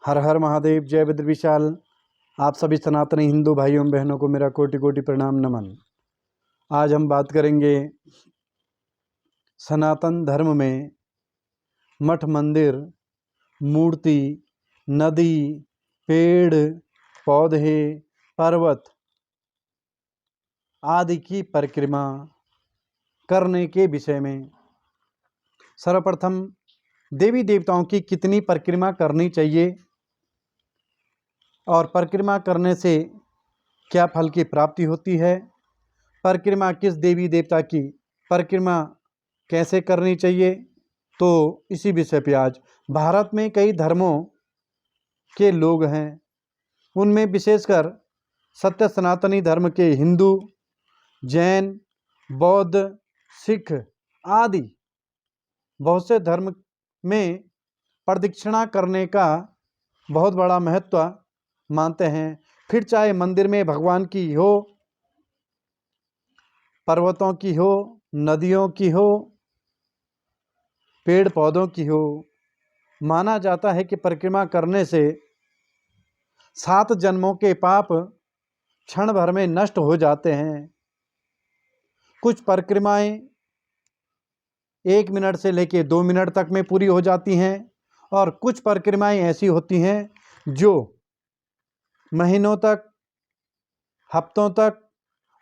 हर हर महादेव, जय बद्र विशाल। आप सभी सनातनी हिंदू भाइयों बहनों को मेरा कोटि कोटि प्रणाम नमन। आज हम बात करेंगे सनातन धर्म में मठ मंदिर, मूर्ति, नदी, पेड़ पौधे, पर्वत आदि की परिक्रमा करने के विषय में। सर्वप्रथम देवी देवताओं की कितनी परिक्रमा करनी चाहिए और परिक्रमा करने से क्या फल की प्राप्ति होती है, परिक्रमा किस देवी देवता की परिक्रमा कैसे करनी चाहिए, तो इसी विषय पे आज भारत में कई धर्मों के लोग हैं। उनमें विशेषकर सत्य सनातनी धर्म के हिंदू, जैन, बौद्ध, सिख आदि बहुत से धर्म में प्रदक्षिणा करने का बहुत बड़ा महत्व मानते हैं। फिर चाहे मंदिर में भगवान की हो, पर्वतों की हो, नदियों की हो, पेड़ पौधों की हो, माना जाता है कि परिक्रमा करने से 7 जन्मों के पाप क्षण भर में नष्ट हो जाते हैं। कुछ परिक्रमाएं 1 मिनट से लेकर 2 मिनट तक में पूरी हो जाती हैं और कुछ परिक्रमाएं ऐसी होती हैं जो महीनों तक, हफ्तों तक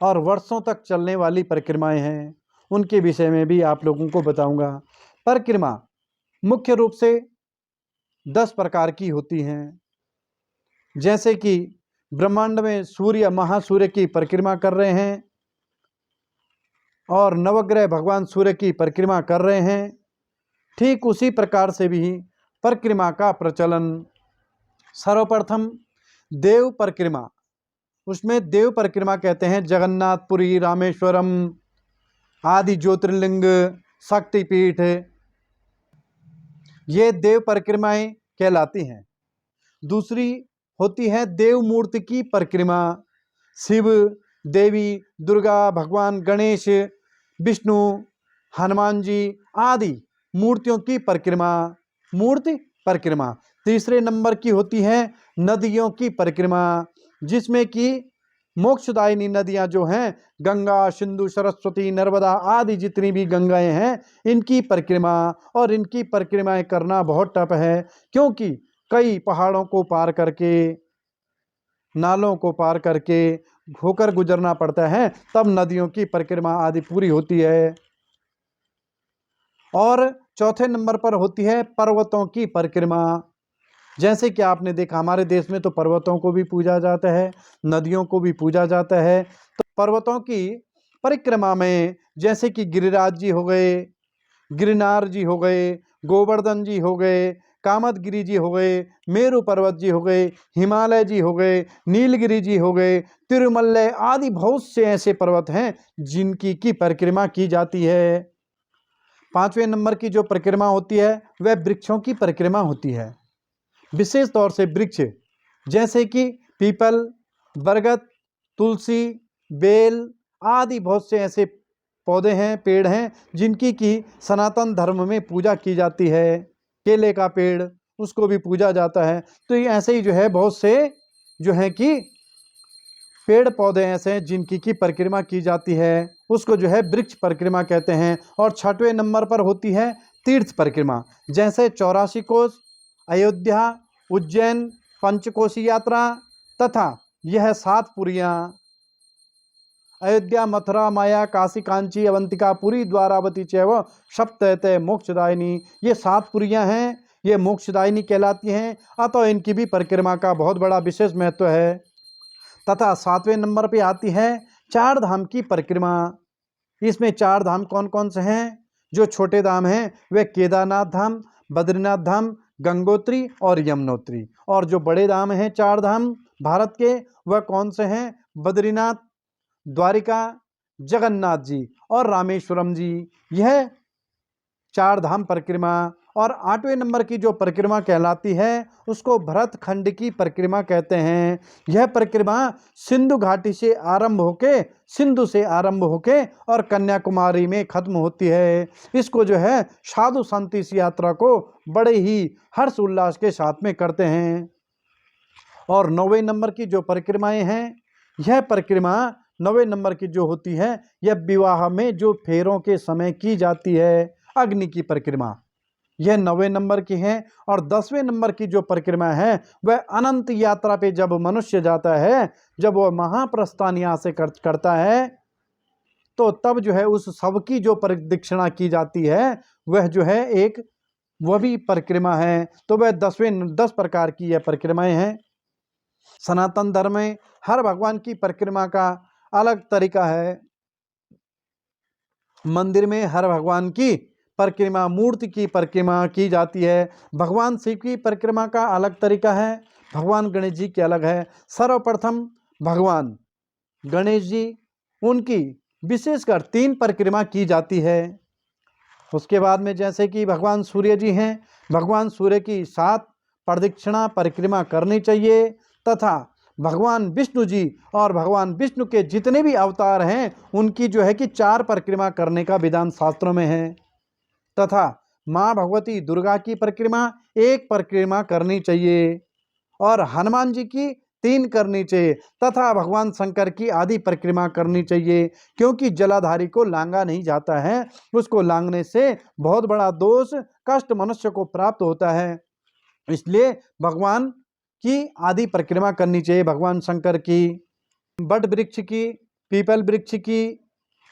और वर्षों तक चलने वाली परिक्रमाएं हैं। उनके विषय में भी आप लोगों को बताऊंगा। परिक्रमा मुख्य रूप से 10 प्रकार की होती हैं। जैसे कि ब्रह्मांड में सूर्य, महासूर्य की परिक्रमा कर रहे हैं और नवग्रह भगवान सूर्य की परिक्रमा कर रहे हैं। ठीक उसी प्रकार से भी परिक्रमा का प्रचलन। सर्वप्रथम देव परिक्रमा, उसमें देव परिक्रमा कहते हैं जगन्नाथपुरी, रामेश्वरम आदि ज्योतिर्लिंग, शक्तिपीठ, ये देव परिक्रमाएं कहलाती हैं। दूसरी होती है देव मूर्ति की परिक्रमा। शिव, देवी दुर्गा, भगवान गणेश, विष्णु, हनुमान जी आदि मूर्तियों की परिक्रमा, मूर्ति परिक्रमा। तीसरे नंबर की होती है नदियों की परिक्रमा, जिसमें कि मोक्षदायिनी नदियां जो हैं गंगा, सिंधु, सरस्वती, नर्मदा आदि जितनी भी गंगाएं हैं, इनकी परिक्रमा। और इनकी परिक्रमाएं करना बहुत टफ है, क्योंकि कई पहाड़ों को पार करके, नालों को पार करके होकर गुजरना पड़ता है, तब नदियों की परिक्रमा आदि पूरी होती है। और चौथे नंबर पर होती है पर्वतों की परिक्रमा। जैसे कि आपने देखा हमारे देश में तो पर्वतों को भी पूजा जाता है, नदियों को भी पूजा जाता है। तो पर्वतों की परिक्रमा में जैसे कि गिरिराज जी हो गए, गिरनार जी हो गए, गोवर्धन जी हो गए, कामदगिरि जी हो गए, मेरू पर्वत जी हो गए, हिमालय जी हो गए, नीलगिरि जी हो गए, तिरुमल्लय आदि बहुत से ऐसे पर्वत हैं जिनकी की परिक्रमा की जाती है। 5वें नंबर की जो परिक्रमा होती है वह वृक्षों की परिक्रमा होती है। विशेष तौर से वृक्ष जैसे कि पीपल, बरगद, तुलसी, बेल आदि बहुत से ऐसे पौधे हैं, पेड़ हैं जिनकी की सनातन धर्म में पूजा की जाती है। केले का पेड़, उसको भी पूजा जाता है। तो ये ऐसे ही जो है बहुत से जो है कि पेड़ पौधे ऐसे हैं जिनकी की परिक्रमा की जाती है, उसको जो है वृक्ष परिक्रमा कहते हैं। और 6वें नंबर पर होती है तीर्थ परिक्रमा, जैसे 84 कोस, अयोध्या, उज्जैन, पंचकोशी यात्रा तथा यह 7 पुरियाँ अयोध्या, मथुरा, माया, काशी, कांची, अवंतिका, पुरी, द्वारावती चैव सप्तैते मोक्षदायिनी, ये 7 पुरियाँ हैं, ये मोक्षदायिनी कहलाती हैं। अतः इनकी भी परिक्रमा का बहुत बड़ा विशेष महत्व है। तथा 7वें नंबर पे आती है 4 धाम की परिक्रमा। इसमें 4 धाम कौन कौन से हैं? जो छोटे धाम हैं वे केदारनाथ धाम, बद्रीनाथ धाम, गंगोत्री और यमुनोत्री। और जो बड़े धाम हैं 4 धाम भारत के, वह कौन से हैं? बद्रीनाथ, द्वारिका, जगन्नाथ जी और रामेश्वरम जी। यह 4 धाम परिक्रमा। और 8वें नंबर की जो परिक्रमा कहलाती है उसको भरत खंड की परिक्रमा कहते हैं। यह परिक्रमा सिंधु घाटी से आरंभ होके, सिंधु से आरंभ होके और कन्याकुमारी में खत्म होती है। इसको जो है साधु संत इस यात्रा को बड़े ही हर्ष उल्लास के साथ में करते हैं। और 9वें नंबर की जो परिक्रमाएं हैं, यह परिक्रमा 9वें नंबर की जो होती है, यह विवाह में जो फेरों के समय की जाती है, अग्नि की परिक्रमा, यह 9वें नंबर की है। और 10वें नंबर की जो परिक्रमा है वह अनंत यात्रा पे जब मनुष्य जाता है, जब वह महाप्रस्थान यहाँ से करता है, तो तब जो है उस शव की जो प्रदक्षिणा की जाती है वह जो है एक वह भी परिक्रमा है। तो वह 10 प्रकार की यह परिक्रमाएं हैं। सनातन धर्म में हर भगवान की परिक्रमा का अलग तरीका है। मंदिर में हर भगवान की परिक्रमा, मूर्ति की परिक्रमा की जाती है। भगवान शिव की परिक्रमा का अलग तरीका है, भगवान गणेश जी की अलग है। सर्वप्रथम भगवान गणेश जी, उनकी विशेषकर 3 परिक्रमा की जाती है। उसके बाद में जैसे कि भगवान सूर्य जी हैं, भगवान सूर्य की 7 प्रदक्षिणा परिक्रमा करनी चाहिए। तथा भगवान विष्णु जी और भगवान विष्णु के जितने भी अवतार हैं उनकी जो है कि 4 परिक्रमा करने का विधान शास्त्रों में है। तथा माँ भगवती दुर्गा की परिक्रमा 1 परिक्रमा करनी चाहिए और हनुमान जी की 3 करनी चाहिए। तथा भगवान शंकर की आदि परिक्रमा करनी चाहिए, क्योंकि जलाधारी को लांगा नहीं जाता है, उसको लांगने से बहुत बड़ा दोष कष्ट मनुष्य को प्राप्त होता है। इसलिए भगवान की आदि परिक्रमा करनी चाहिए, भगवान शंकर की, बट वृक्ष की, पीपल वृक्ष की,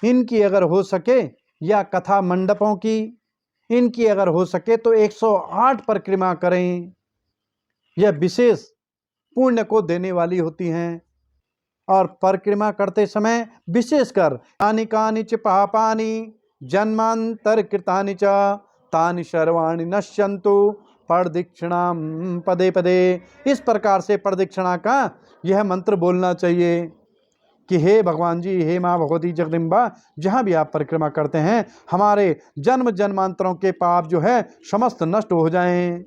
इनकी अगर हो सके, या कथा मंडपों की, इनकी अगर हो सके तो 108 परिक्रमा करें। यह विशेष पुण्य को देने वाली होती हैं। और परिक्रमा करते समय विशेषकर तानि कानिच पापानि जन्मांतर कृतानि च तानि सर्वाणि नश्यन्तु प्रदक्षिणाम पदे पदे। इस प्रकार से प्रदक्षिणा का यह मंत्र बोलना चाहिए कि हे भगवान जी, हे माँ भगवती जगदम्बा, जहाँ भी आप परिक्रमा करते हैं हमारे जन्म जन्मांतरों के पाप जो है समस्त नष्ट हो जाएं।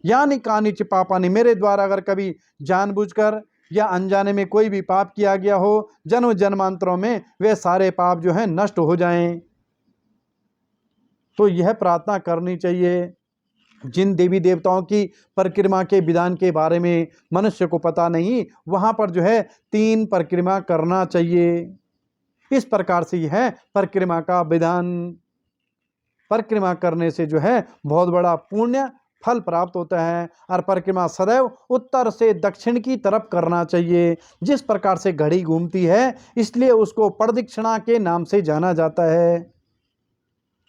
यानी कानिच पापानि, मेरे द्वारा अगर कभी जानबूझकर या अनजाने में कोई भी पाप किया गया हो जन्म जन्मांतरों में, वे सारे पाप जो हैं नष्ट हो जाएं। तो यह प्रार्थना करनी चाहिए। जिन देवी देवताओं की परिक्रमा के विधान के बारे में मनुष्य को पता नहीं, वहाँ पर जो है 3 परिक्रमा करना चाहिए। इस प्रकार से यह परिक्रमा का विधान। परिक्रमा करने से जो है बहुत बड़ा पुण्य फल प्राप्त होता है। और परिक्रमा सदैव उत्तर से दक्षिण की तरफ करना चाहिए। जिस प्रकार से घड़ी घूमती है इसलिए उसको प्रदक्षिणा के नाम से जाना जाता है।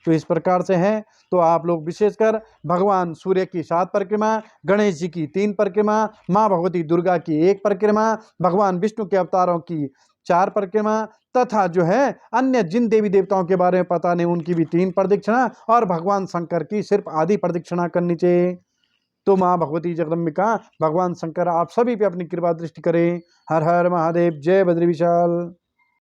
तो इस प्रकार से है। तो आप लोग विशेषकर भगवान सूर्य की 7 परिक्रमा, गणेश जी की 3 परिक्रमा, माँ भगवती दुर्गा की 1 परिक्रमा, भगवान विष्णु के अवतारों की 4 परिक्रमा, तथा जो है अन्य जिन देवी देवताओं के बारे में पता नहीं उनकी भी 3 प्रदक्षिणा, और भगवान शंकर की सिर्फ आधी प्रदक्षिणा करनी चाहिए। तो माँ भगवती जगदम्बिका, भगवान शंकर आप सभी पे अपनी कृपा दृष्टि करें। हर हर महादेव, जय बद्री विशाल।